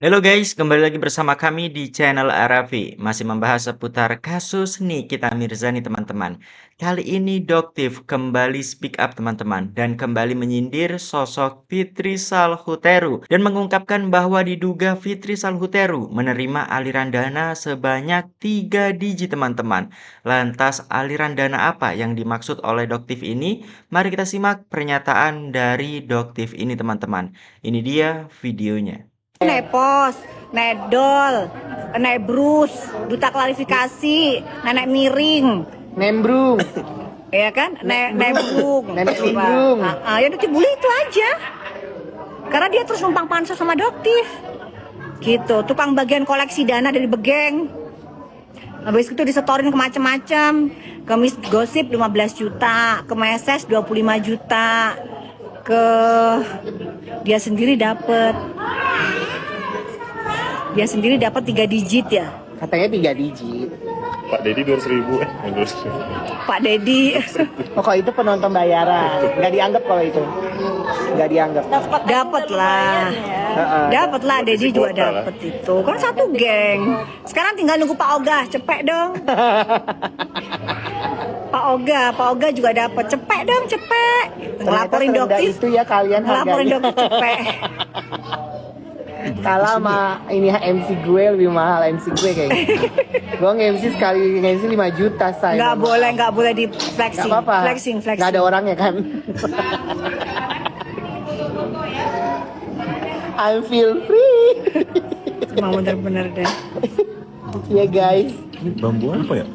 Halo guys, kembali lagi bersama kami di channel Arafi. Masih membahas seputar kasus Nikita Mirzani teman-teman. Kali ini Doktif kembali speak up teman-teman dan kembali menyindir sosok Fitri Salhuteru dan mengungkapkan bahwa diduga Fitri Salhuteru menerima aliran dana sebanyak 3 digit teman-teman. Lantas aliran dana apa yang dimaksud oleh Doktif ini? Mari kita simak pernyataan dari Doktif ini teman-teman. Ini dia videonya. Naik pos, naik dol, naik brus, duta klarifikasi, naik miring, Nembrung. ya kan? Naik brung. Nenek nimbrung. Ya Doktif bully itu aja. Karena dia terus numpang pansos sama Doktif. Gitu, tukang bagian koleksi dana dari Begeng. Habis itu disetorin ke macam-macam. Ke Miss Gosip 15 juta, ke Meses 25 juta. Ke dia sendiri dapat 3 digit ya. Katanya 3 digit. Pak Dedi 200.000 Pak Dedi Oh, kalau itu penonton bayaran. Nggak dianggap kalau itu. Nggak dianggap. dapat lah. Dapat lah, Dedi juga kuota lah. dapat itu. Kan satu geng. Sekarang tinggal nunggu Pak Oga, cepet dong. Pak Oga juga dapat. Cepet dong, cepet. Ngelaporin Ternyata Doktif. itu ya kalian Ngelaporin harganya. Doktif cepet. Kalah sama ini MC gue lebih mahal MC gue kayaknya. Gue nge-MC sekali nge-MC 5 juta say. Nggak boleh di Nggak flexing. apa-apa. Flexing. Nggak ada orangnya kan. I feel free. Emang bener-bener deh. Ya guys. Ini bambu apa ya?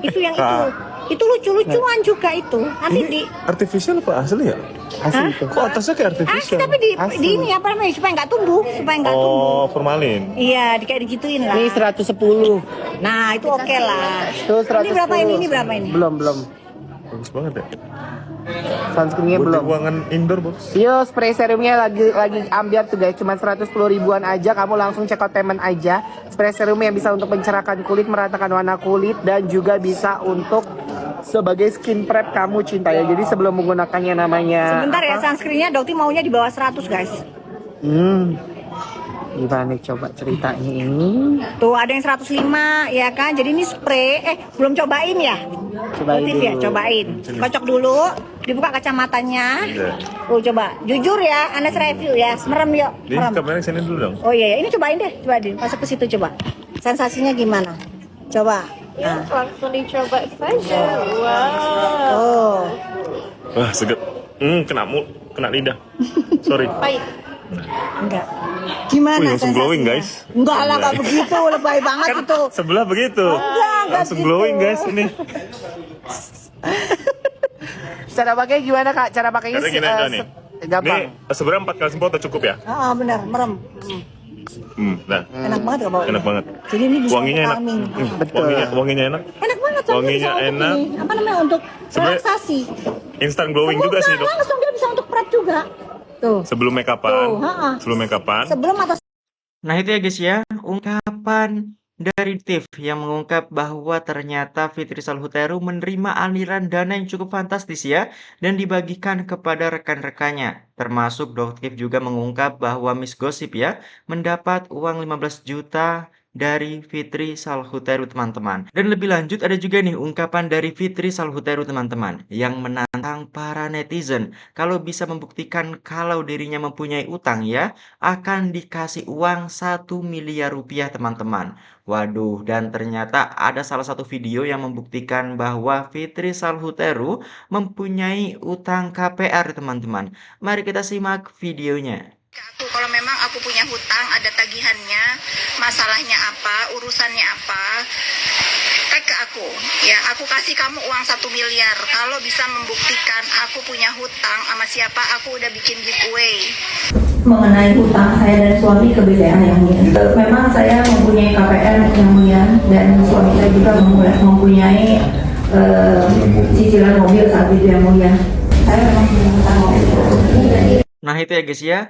Itu yang itu. Itu lucu-lucuan juga itu. Nanti di Artificial apa asli ya? Asli itu. Kok atasnya kayak artificial? tapi di Asli. ini apa namanya supaya nggak tumbuh. Oh, formalin. Iya, kayak digituin lah. Ini 110. Nah, itu oke lah. Tuh 110. Ini berapa ini? Ini berapa ini? Belum. Bagus banget ya. Sunscreennya Buat di belum. ruangan indoor, Bos. Yo, spray serumnya lagi ambiar tuh guys, cuma 110 ribuan aja. Kamu langsung check out payment aja. Spray serum yang bisa untuk mencerahkan kulit, meratakan warna kulit, dan juga bisa untuk sebagai skin prep kamu cinta ya. Jadi sebelum menggunakannya namanya Sebentar ya, sunscreennya Dokti maunya di bawah 100 guys. Gimana coba ceritanya ini? Tuh ada yang 105 ya kan. Jadi ini spray, belum cobain ya? Cobain Doktif ya, dulu. cobain. Kocok dulu, dibuka kacamatanya. Iya. Coba, jujur ya, Anas review ya. Merem yuk, Ini merem. kameranya sini dulu dong. Oh iya, ini cobain deh, masuk ke situ coba. Sensasinya gimana? Coba. Ya, Nah. langsung dicoba saja. Wow. Oh. Wah, seger. Kena lidah. Sorry. Pahit. Enggak. Gimana? Wih, langsung glowing, sensasinya? guys. Enggak lah, enggak begitu. Lebay banget Kan itu. sebelah begitu. Enggak Langsung gitu. glowing, guys, ini. Cara pakai gimana kak? Cara pakainya Caranya gini aja nih. gampang. Ini sebenarnya 4 kali semprot udah cukup ya? Benar, merem. Nah, Enak banget gak baunya? enak banget. Jadi ini bisa Wanginya untuk enak. calming. Betul. Wanginya enak. Enak banget. soalnya Wanginya bisa untuk enak. ini, apa namanya, untuk Sebenarnya relaksasi. Instant glowing juga sih, Dok. Langsung dia bisa untuk prep juga. Tuh. Sebelum make upan. Tuh, Sebelum make upan. Sebelum atau Nah itu ya guys ya, ungkapan dari Tiff yang mengungkap bahwa ternyata Fitri Salhuteru menerima aliran dana yang cukup fantastis ya, dan dibagikan kepada rekan-rekannya. Termasuk Doktif juga mengungkap bahwa Miss Gosip ya, mendapat uang 15 juta dari Fitri Salhuteru teman-teman. Dan lebih lanjut ada juga nih ungkapan dari Fitri Salhuteru teman-teman, yang menantang para netizen kalau bisa membuktikan kalau dirinya mempunyai utang ya, akan dikasih uang 1 miliar rupiah teman-teman. Waduh, dan ternyata ada salah satu video yang membuktikan bahwa Fitri Salhuteru mempunyai utang KPR teman-teman. Mari kita simak videonya. aku, kalau memang aku punya hutang, ada tagihannya, masalahnya apa, urusannya apa, tag ke aku. Ya, aku kasih kamu uang 1 miliar. Kalau bisa membuktikan aku punya hutang sama siapa, aku udah bikin giveaway. Mengenai hutang saya dan suami ke BCA yang mulia. Memang saya mempunyai KPR yang mulia dan suami saya juga mempunyai cicilan mobil saat itu yang mulia. Saya memang punya hutang mobil. Nah itu ya guys ya,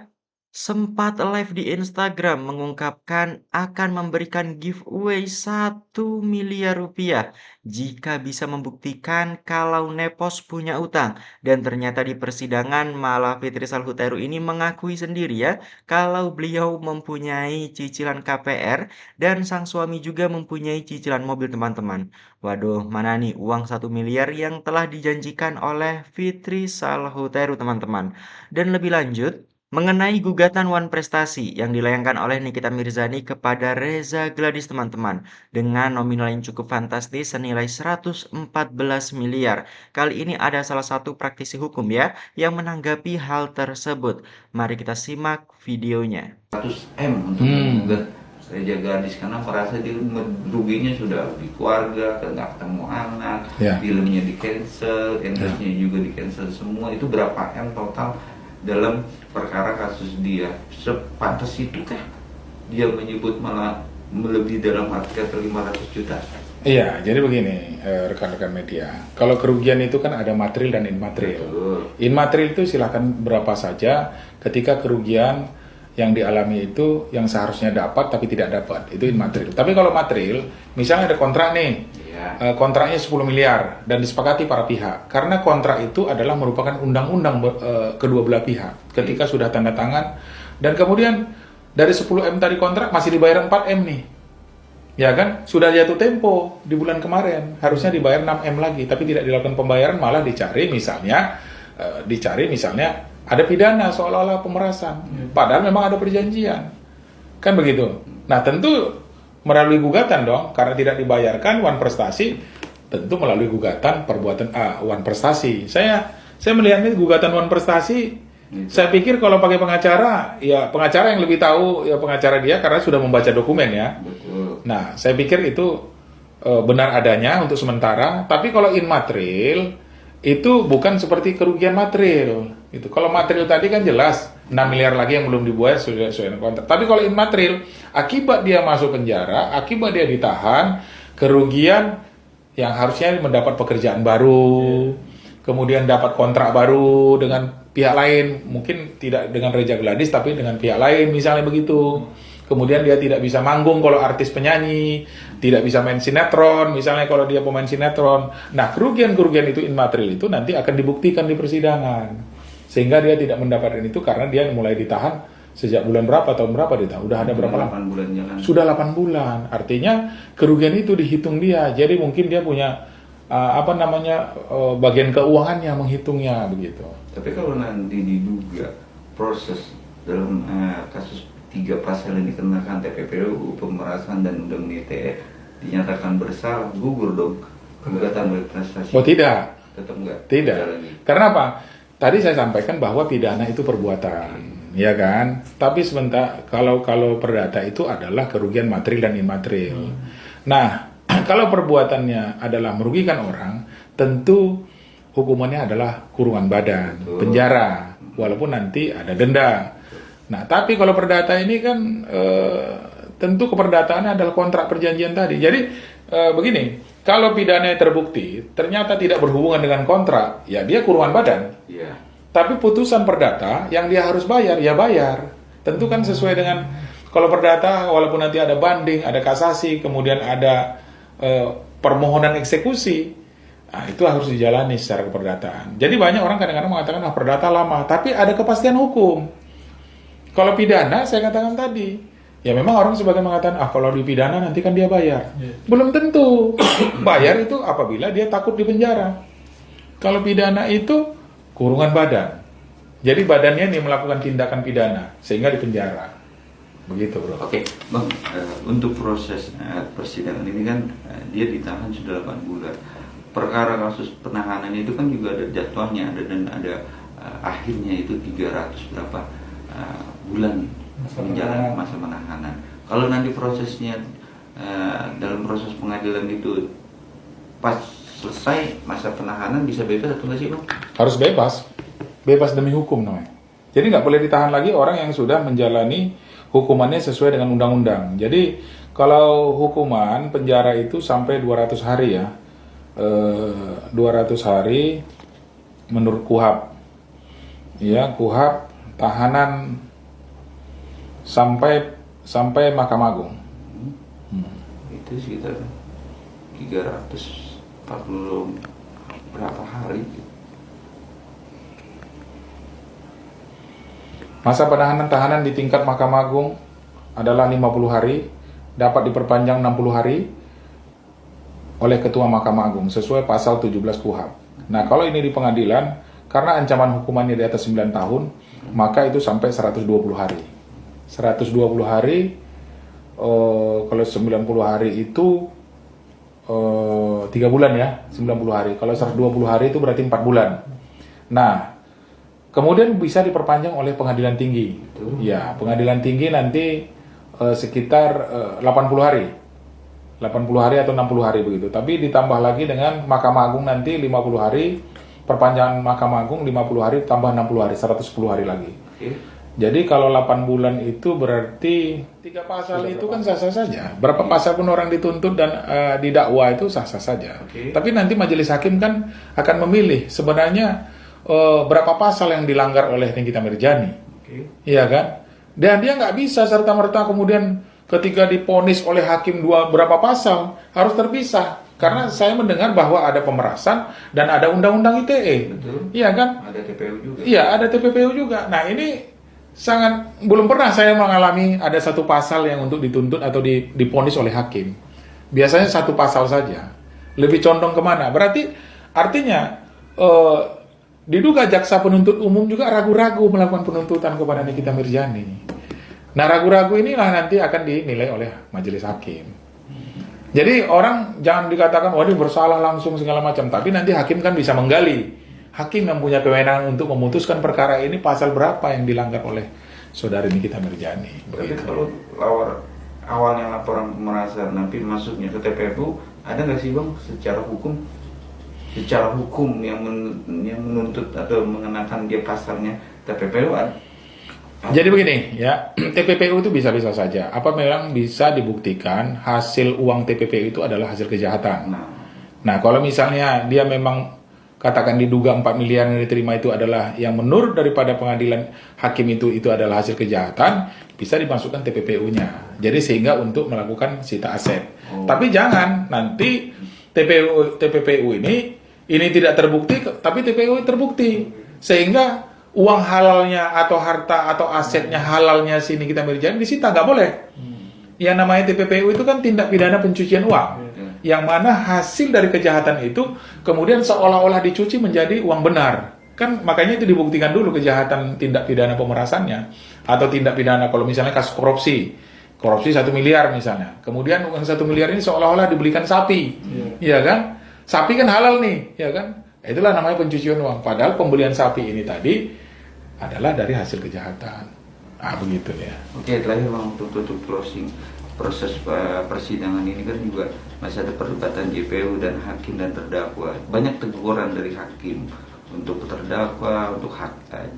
sempat live di Instagram mengungkapkan akan memberikan giveaway 1 miliar rupiah jika bisa membuktikan kalau Nepos punya utang. Dan ternyata di persidangan malah Fitri Salhuteru ini mengakui sendiri ya kalau beliau mempunyai cicilan KPR dan sang suami juga mempunyai cicilan mobil teman-teman. Waduh, mana nih uang 1 miliar yang telah dijanjikan oleh Fitri Salhuteru teman-teman. Dan lebih lanjut, mengenai gugatan Wan Prestasi yang dilayangkan oleh Nikita Mirzani kepada Reza Gladys teman-teman dengan nominal yang cukup fantastis senilai 114 miliar. Kali ini ada salah satu praktisi hukum ya yang menanggapi hal tersebut. Mari kita simak videonya. 100 M untuk menggugat Reza Gladys karena merasa dia ruginya sudah di keluarga, nggak ketemu anak, filmnya di cancel, endorse-nya juga di cancel semua. Itu berapa M total dalam perkara kasus dia? Sepantas itu kah dia menyebut malah melebihi dalam arti kata 500 juta? Iya, jadi begini rekan-rekan media. Kalau kerugian itu kan ada material dan immaterial. Immaterial itu silakan berapa saja ketika kerugian yang dialami itu yang seharusnya dapat tapi tidak dapat. Itu immaterial. Tapi kalau material, misalnya ada kontrak nih. Kontraknya 10 miliar dan disepakati para pihak. Karena kontrak itu adalah merupakan undang-undang kedua belah pihak. Ketika sudah tanda tangan dan kemudian dari 10 M tadi kontrak masih dibayar 4 M nih. Ya kan? Sudah jatuh tempo di bulan kemarin. Harusnya dibayar 6 M lagi tapi tidak dilakukan pembayaran, malah dicari misalnya ada pidana seolah-olah pemerasan. Padahal memang ada perjanjian. Kan begitu. Nah, tentu melalui gugatan dong, karena tidak dibayarkan Wan Prestasi, tentu melalui gugatan perbuatan Wan Prestasi. Saya melihatnya gugatan Wan Prestasi, saya pikir kalau pakai pengacara, ya pengacara yang lebih tahu ya pengacara dia karena sudah membaca dokumen ya. Nah, saya pikir itu benar adanya untuk sementara, tapi kalau immaterial itu bukan seperti kerugian material. Itu kalau material tadi kan jelas 6 miliar lagi yang belum dibayar sudah sesuai kontrak. Tapi kalau immaterial, akibat dia masuk penjara, akibat dia ditahan, kerugian yang harusnya mendapat pekerjaan baru, kemudian dapat kontrak baru dengan pihak lain, mungkin tidak dengan Reza Gladys tapi dengan pihak lain misalnya begitu. Kemudian dia tidak bisa manggung kalau artis penyanyi, tidak bisa main sinetron, misalnya kalau dia pemain sinetron. Nah, kerugian-kerugian itu immaterial itu nanti akan dibuktikan di persidangan. Sehingga dia tidak mendapatkan itu karena dia mulai ditahan sejak bulan berapa, tahun berapa ditahan? Udah ada berapa lama? 8 bulan jalan. Sudah 8 bulan. Artinya kerugian itu dihitung dia. Jadi mungkin dia punya bagian keuangannya menghitungnya begitu. Tapi kalau nanti diduga proses dalam kasus 3 pasal yang dikenakan TPPU, pemerasan dan undang ITE dinyatakan bersalah, gugur dong gugatan berprestasi. Oh tidak. Tetap enggak? Tidak. Karena apa? Tadi saya sampaikan bahwa pidana itu perbuatan, ya kan? Tapi sebentar kalau perdata itu adalah kerugian material dan immaterial. Nah, kalau perbuatannya adalah merugikan orang, tentu hukumannya adalah kurungan badan, penjara, walaupun nanti ada denda. Nah, tapi kalau perdata ini kan tentu keperdataannya adalah kontrak perjanjian tadi. Jadi begini. Kalau pidananya terbukti, ternyata tidak berhubungan dengan kontrak, ya dia kurungan badan. Iya. Tapi putusan perdata yang dia harus bayar, ya bayar. Tentu kan sesuai dengan, kalau perdata walaupun nanti ada banding, ada kasasi, kemudian ada permohonan eksekusi, nah, itu harus dijalani secara keperdataan. Jadi banyak orang kadang-kadang mengatakan, perdata lama, tapi ada kepastian hukum. Kalau pidana, saya katakan tadi, ya memang orang sebagian mengatakan, kalau dipidana nanti kan dia bayar. Belum tentu. Bayar itu apabila dia takut di penjara. Kalau pidana itu kurungan badan. Jadi badannya nih melakukan tindakan pidana sehingga di penjara. Begitu, Bro. Oke, Bang, untuk proses persidangan ini kan dia ditahan sudah 8 bulan. Perkara kasus penahanan itu kan juga ada jadwalnya, dan ada akhirnya itu 300 berapa bulan menjalani masa penahanan. Kalau nanti prosesnya dalam proses pengadilan itu pas selesai masa penahanan bisa bebas atau nggak sih, Bang? Harus bebas demi hukum namanya. Jadi nggak boleh ditahan lagi orang yang sudah menjalani hukumannya sesuai dengan undang-undang. Jadi kalau hukuman penjara itu sampai 200 hari ya, 200 hari menurut KUHAP. Ya, KUHAP tahanan sampai Mahkamah Agung. Itu sekitar 340 berapa hari. Masa penahanan tahanan di tingkat Mahkamah Agung adalah 50 hari, dapat diperpanjang 60 hari oleh Ketua Mahkamah Agung sesuai pasal 17 KUHP. Nah, kalau ini di pengadilan, karena ancaman hukumannya di atas 9 tahun, maka itu sampai 120 hari. 120 hari, kalau 90 hari itu 3 bulan ya, 90 hari. Kalau 120 hari itu berarti 4 bulan. Nah, kemudian bisa diperpanjang oleh pengadilan tinggi. Ya, pengadilan tinggi nanti sekitar 80 hari. 80 hari atau 60 hari begitu. Tapi ditambah lagi dengan Mahkamah Agung nanti 50 hari, perpanjangan Mahkamah Agung 50 hari tambah 60 hari, 110 hari lagi. Jadi kalau 8 bulan itu berarti 3 pasal itu kan sah-sah saja. Berapa pasal pun orang dituntut dan didakwa itu sah-sah saja. Tapi nanti majelis hakim kan akan memilih sebenarnya berapa pasal yang dilanggar oleh Nikita Mirzani. Iya kan? Dan dia nggak bisa serta-merta kemudian ketika diponis oleh hakim berapa pasal harus terpisah. Karena saya mendengar bahwa ada pemerasan dan ada undang-undang ITE. Iya kan? Ada TPU juga. Iya, ada TPPU juga. Nah, ini belum pernah saya mengalami ada satu pasal yang untuk dituntut atau diponis oleh hakim. Biasanya satu pasal saja. Lebih condong kemana? Berarti artinya diduga jaksa penuntut umum juga ragu-ragu melakukan penuntutan kepada Nikita Mirzani. Nah, ragu-ragu inilah nanti akan dinilai oleh majelis hakim. Jadi orang jangan dikatakan, dia bersalah langsung segala macam. Tapi nanti hakim kan bisa menggali. Hakim yang punya kewenangan untuk memutuskan perkara ini pasal berapa yang dilanggar oleh saudari Nikita Mirzani. Tapi kalau awalnya laporan pemerasan nanti masuknya ke TPPU, ada nggak sih Bang secara hukum yang menuntut atau mengenakan dia pasalnya TPPU? Jadi begini ya, TPPU itu bisa-bisa saja. Apa memang bisa dibuktikan hasil uang TPPU itu adalah hasil kejahatan. Nah, kalau misalnya dia memang katakan diduga 4 miliar yang diterima itu adalah yang menurut daripada pengadilan hakim itu adalah hasil kejahatan, bisa dimasukkan TPPU-nya. Jadi sehingga untuk melakukan sita aset. Tapi jangan nanti TPPU ini tidak terbukti, tapi TPPU terbukti. Sehingga uang halalnya atau harta atau asetnya halalnya si Nikita Mirzani disita, nggak boleh. Yang namanya TPPU itu kan tindak pidana pencucian uang. Yang mana hasil dari kejahatan itu kemudian seolah-olah dicuci menjadi uang benar. Kan makanya itu dibuktikan dulu kejahatan tindak pidana pemerasannya. Atau tindak pidana kalau misalnya kasus korupsi 1 miliar misalnya. Kemudian uang 1 miliar ini seolah-olah dibelikan sapi. Iya kan? Sapi kan halal nih, ya kan? Itulah namanya pencucian uang. Padahal pembelian sapi ini tadi adalah dari hasil kejahatan. Begitu ya. Oke, terakhir Bang, untuk tutup closing. Proses persidangan ini kan juga masih ada perdebatan JPU dan hakim dan terdakwa. Banyak teguran dari hakim untuk terdakwa, untuk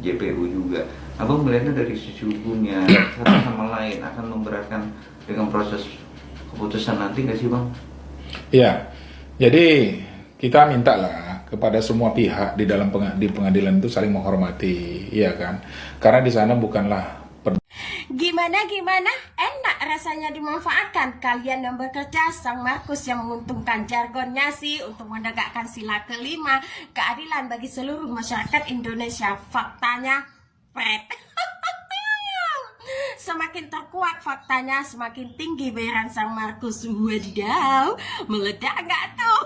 JPU juga. Abang melihatnya dari sisi hukumnya satu sama lain akan memberatkan dengan proses keputusan nanti nggak sih Bang? Iya, jadi kita minta lah kepada semua pihak di pengadilan itu saling menghormati, iya kan? Karena di sana bukanlah Gimana? Enak rasanya dimanfaatkan kalian yang bekerja Sang Markus yang menguntungkan jargonnya sih untuk menegakkan sila kelima keadilan bagi seluruh masyarakat Indonesia. Faktanya, semakin terkuat faktanya, semakin tinggi bayaran Sang Markus. Wadidaw, meledak nggak tuh?